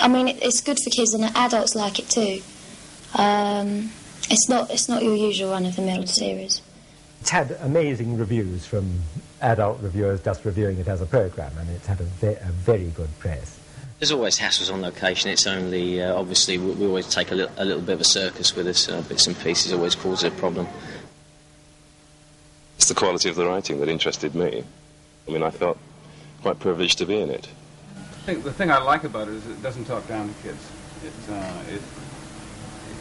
I mean, it's good for kids, and adults like it too. It's not your usual run-of-the-mill series. It's had amazing reviews from adult reviewers just reviewing it as a programme, and it's had a very good press. There's always hassles on location. It's only, obviously, we always take a little bit of a circus with us. Bits and pieces always cause a problem. It's the quality of the writing that interested me. I mean, I felt quite privileged to be in it. I think the thing I like about it is it doesn't talk down to kids.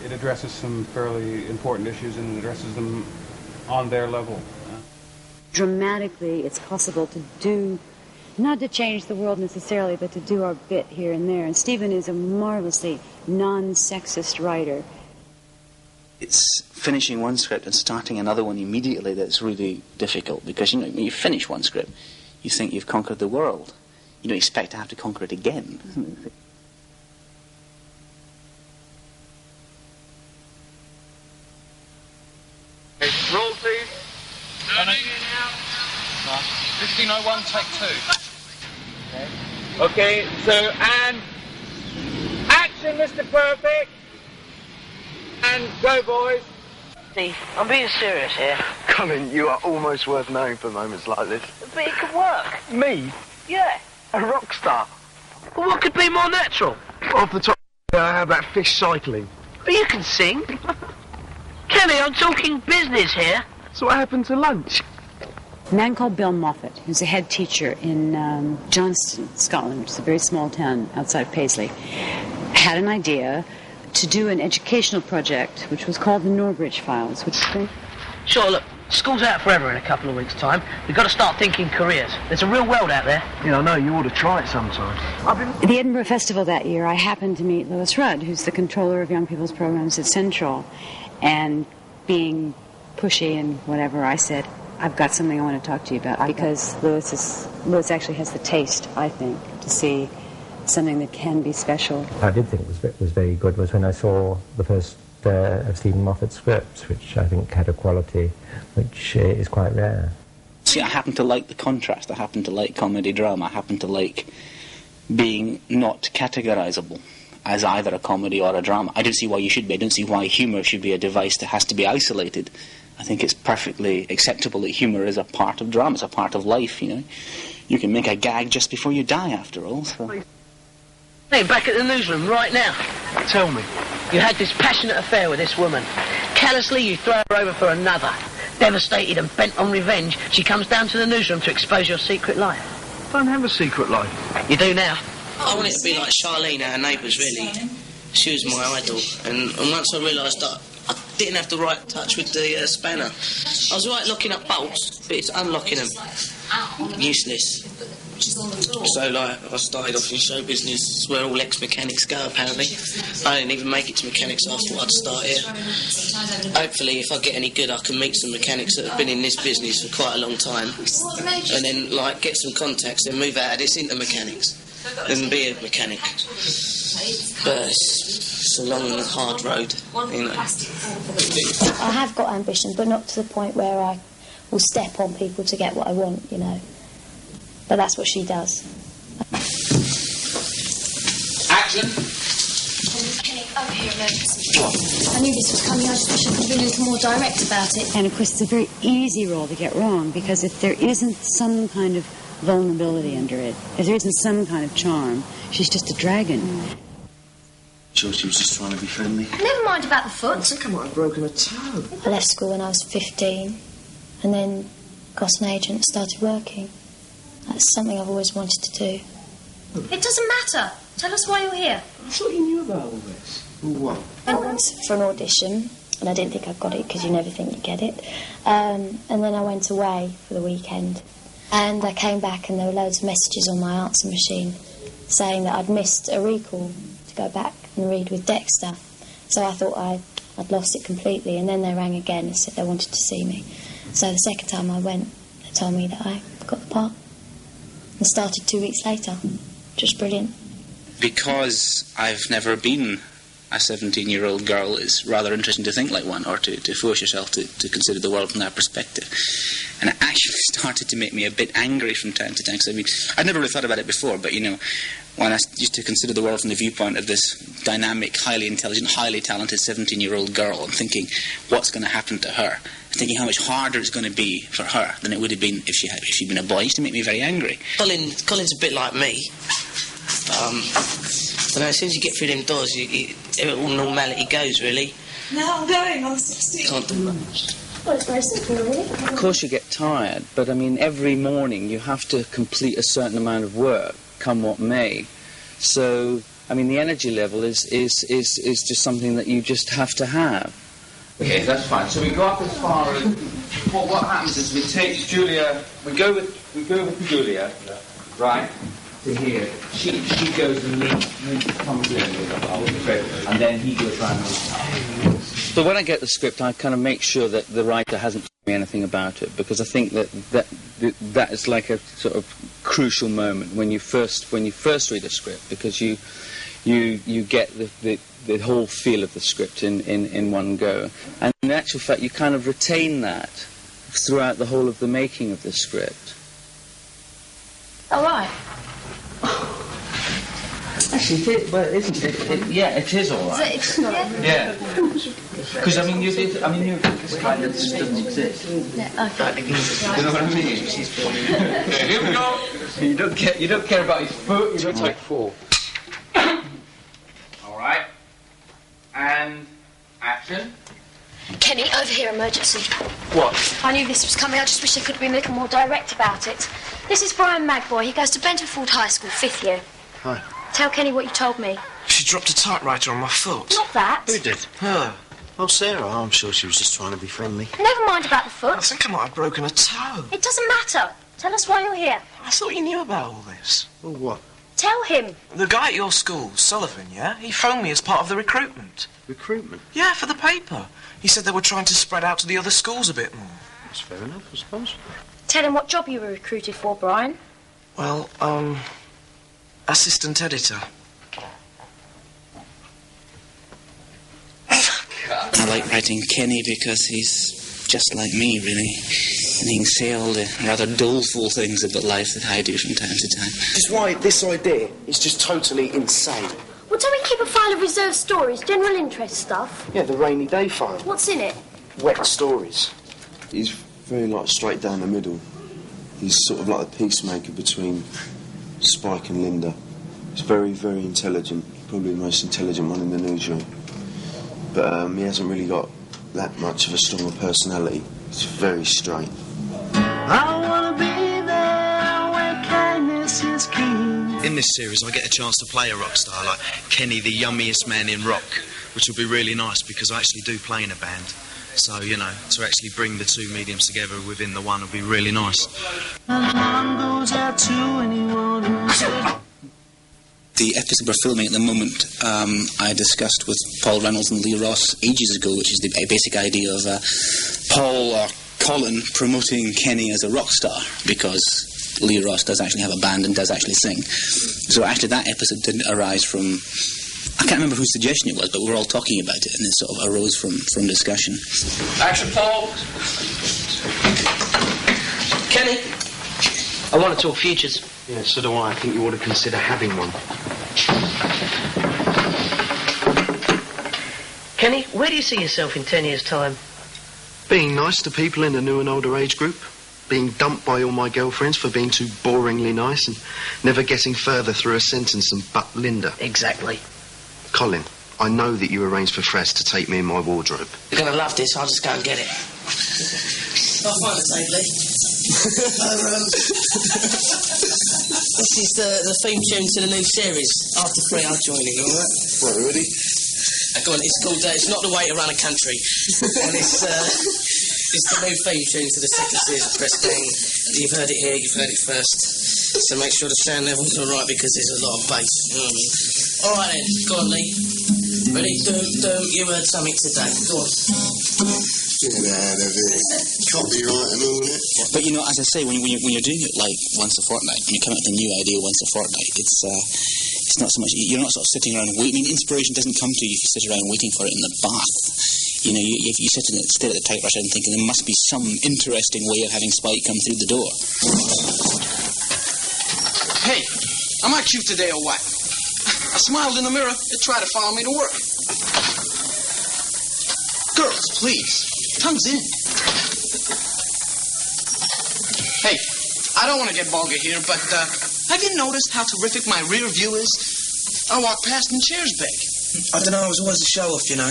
It addresses some fairly important issues and addresses them on their level. Dramatically, it's possible to do, not to change the world necessarily, but to do our bit here and there. And Stephen is a marvelously non-sexist writer. It's finishing one script and starting another one immediately that's really difficult, because, you know, when you finish one script, you think you've conquered the world. You don't expect to have to conquer it again. Roll, please. 1501, take 2. Okay, so, and action, Mr. Perfect. And go, boys. Steve, I'm being serious here. Colin, you are almost worth knowing for moments like this. But it could work. Me? Yeah. A rock star? Well, what could be more natural? Off the top, how about fish cycling? But you can sing. Kelly, I'm talking business here. So what happened to lunch? A man called Bill Moffat, who's a head teacher in Johnston, Scotland, which is a very small town outside Paisley, had an idea to do an educational project which was called the Norbridge Files, which is... Sure, look, school's out forever in a couple of weeks' time. We've got to start thinking careers. There's a real world out there. Yeah, I know, you ought to try it sometime. At the Edinburgh Festival that year, I happened to meet Lewis Rudd, who's the controller of young people's programs at Central, and being pushy and whatever, I said, I've got something I want to talk to you about, because Lewis actually has the taste, I think, to see something that can be special. I did think it was very good was when I saw the first of Stephen Moffat's scripts, which I think had a quality which is quite rare. See, I happen to like the contrast. I happen to like comedy drama. I happen to like being not categorizable as either a comedy or a drama. I don't see why you should be. I don't see why humour should be a device that has to be isolated. I think it's perfectly acceptable that humour is a part of drama. It's a part of life, you know. You can make a gag just before you die, after all. So. Hey, back at the newsroom right now. Tell me. You had this passionate affair with this woman. Callously, you throw her over for another. Devastated and bent on revenge, she comes down to the newsroom to expose your secret life. I don't have a secret life. You do now. I wanted to be like Charlene, our neighbours, really. She was my idol. And once I realised that I didn't have the right touch with the spanner. I was right locking up bolts, but it's unlocking them. Useless. So, like, I started off in show business. It's where all ex-mechanics go, apparently. I didn't even make it to mechanics. I thought I'd start here. Hopefully, if I get any good, I can meet some mechanics that have been in this business for quite a long time. And then, like, get some contacts, then move out of this into mechanics. Then be a mechanic. But it's a long and hard road, you know. I have got ambition, but not to the point where I will step on people to get what I want, you know. But that's what she does. Action! Over here, emergency. I knew this was coming. I just wish I could be a little more direct about it. And of course, it's a very easy role to get wrong, because if there isn't some kind of vulnerability under it, if there isn't some kind of charm, she's just a dragon. Sure, she was just trying to be friendly. Never mind about the foot. I think I might have broken a toe. I left school when I was 15, and then got an agent and started working. That's something I've always wanted to do. It doesn't matter. Tell us why you're here. I thought you knew about all this. What? I went for an audition, and I didn't think I got it, because you never think you get it. And then I went away for the weekend. And I came back, and there were loads of messages on my answer machine saying that I'd missed a recall to go back and read with Dexter. So I thought I'd lost it completely, and then they rang again and said they wanted to see me. So the second time I went, they told me that I got the part. And started 2 weeks later. Just brilliant. Because I've never been a 17-year-old girl is rather interesting to think like one, or to force yourself to consider the world from that perspective. And it actually started to make me a bit angry from time to time, because I mean, I'd never really thought about it before, but you know, when I used to consider the world from the viewpoint of this dynamic, highly intelligent, highly talented 17-year-old girl, I'm thinking, what's going to happen to her? I'm thinking how much harder it's going to be for her than it would have been if she'd been a boy. It used to make me very angry. Colin's a bit like me. I don't know, as soon as you get through them doors, all normality goes, really. No, I'm going. I'm 16. Can't do much. Well, it's very simple, really. Of course you get tired, but I mean, every morning you have to complete a certain amount of work, come what may. So, I mean, the energy level is just something that you just have to have. Okay, that's fine. So we go up as far as... What happens is we take Julia... We go with Julia, right, to here. She goes and comes in with the whole script, and then he goes round. So when I get the script, I kind of make sure that the writer hasn't told me anything about it, because I think that is like a sort of crucial moment when you first read a script, because you get the whole feel of the script in one go. And in actual fact, you kind of retain that throughout the whole of the making of the script. All right. Actually, it is, well, isn't it? Yeah, it is all right. It's not. Yeah. Because I mean, this kind of just doesn't exist. Yeah, okay. You know what I mean? Here we go. You don't care about his foot. You don't take 4. All right. And action. Kenny, over here, emergency. What? I knew this was coming. I just wish I could have been a little more direct about it. This is Brian Magboy. He goes to Bentonford High School, 5th year. Hi. Tell Kenny what you told me. She dropped a typewriter on my foot. Not that. Who did? Her. Oh, Sarah. I'm sure she was just trying to be friendly. Never mind about the foot. I think I might have broken a toe. It doesn't matter. Tell us why you're here. I thought you knew about all this. Well, what? Tell him. The guy at your school, Sullivan, yeah? He phoned me as part of the recruitment. Recruitment? Yeah, for the paper. He said they were trying to spread out to the other schools a bit more. That's fair enough, I suppose. Tell him what job you were recruited for, Brian. Well, assistant editor. I like writing Kenny because he's just like me, really. And he can say all the rather doleful things about life that I do from time to time. Which is why this idea is just totally insane. Well, don't we keep a file of reserved stories, general interest stuff? Yeah, the rainy day file. What's in it? Wet stories. He's very, like, straight down the middle. He's sort of like the peacemaker between Spike and Linda. He's very, very intelligent. Probably the most intelligent one in the newsroom. But he hasn't really got that much of a stronger personality. He's very straight. I wanna be there where kindness is king. In this series, I get a chance to play a rock star like Kenny, the yummiest man in rock, which will be really nice because I actually do play in a band. So, you know, to actually bring the two mediums together within the one will be really nice. Goes out to anyone who's The episode we're filming at the moment, I discussed with Paul Reynolds and Lee Ross ages ago, which is the basic idea of Paul or Colin promoting Kenny as a rock star, because Lee Ross does actually have a band and does actually sing. So actually that episode didn't arise from... I can't remember whose suggestion it was, but we were all talking about it, and it sort of arose from discussion. Action, Paul. Kenny, I want to talk futures. Yeah, so do I. I think you ought to consider having one. Kenny, where do you see yourself in 10 years' time? Being nice to people in a new and older age group. Being dumped by all my girlfriends for being too boringly nice and never getting further through a sentence than but Linda. Exactly. Colin, I know that you arranged for Fres to take me in my wardrobe. You're going to love this. I'll just go and get it. I'll find it, Lee. This is the theme tune to the new series. After 3, I'm joining, all right? What, already? Go on, it's called It's Not the Way to Run a Country. And it's the new theme tune to the second series of Press Gang. You've heard it here, you've heard it first. So make sure the sound level's all right, because there's a lot of bass, you know what I mean? All right then, go on, Lee. Ready? You heard something today. Go on. Get out of it. Copyright and all that. But you know, as I say, when you're doing it like once a fortnight, when you come up with a new idea once a fortnight, it's not so much. You're not sort of sitting around waiting. I mean, inspiration doesn't come to you if you sit around waiting for it in the bath. You know, you sit and stare at the typewriter and thinking there must be some interesting way of having Spike come through the door. Hey, am I cute today or what? I smiled in the mirror and tried to follow me to work. Girls, please, tongues in. Hey, I don't want to get vulgar here, but have you noticed how terrific my rear view is? I walk past and chairs big. I don't know, I was always a show-off, you know.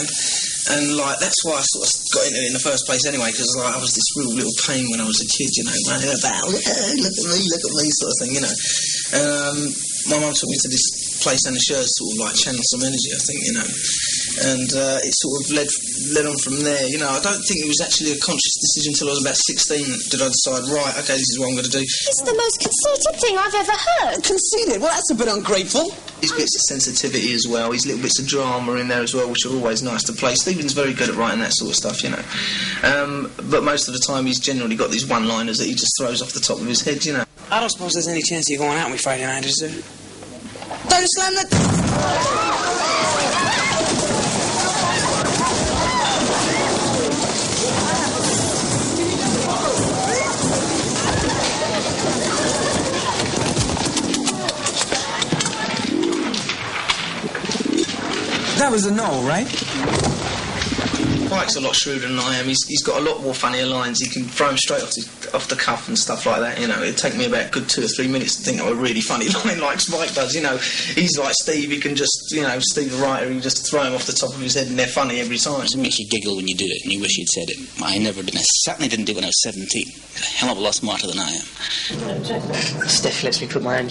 And, like, that's why I sort of got into it in the first place anyway, because, like, I was this real little pain when I was a kid, you know, running about, look at me, sort of thing, you know. My mum took me to this place down the Shires, sort of, like, channel some energy, I think, you know. And it sort of led on from there, you know. I don't think it was actually a conscious decision until I was about 16 did I decide, right, OK, this is what I'm going to do. It's the most conceited thing I've ever heard. Conceited? Well, that's a bit ungrateful. There's bits of sensitivity as well, there's little bits of drama in there as well, which are always nice to play. Stephen's very good at writing that sort of stuff, you know. But most of the time he's generally got these one-liners that he just throws off the top of his head, you know. I don't suppose there's any chance of you going out with me Friday night, is there? Don't slam that... That was a no, right? Mike's a lot shrewder than I am. He's got a lot more funnier lines. He can throw them straight off the cuff and stuff like that, you know. It'd take me about a good 2 or 3 minutes to think of a really funny line like Spike does, you know. He's like Steve, he can just, you know, Steve the writer, he just throw them off the top of his head and they're funny every time. It makes you giggle when you do it and you wish you'd said it. I never did. I certainly didn't do it when I was 17. He's a hell of a lot smarter than I am. Steph lets me put my hand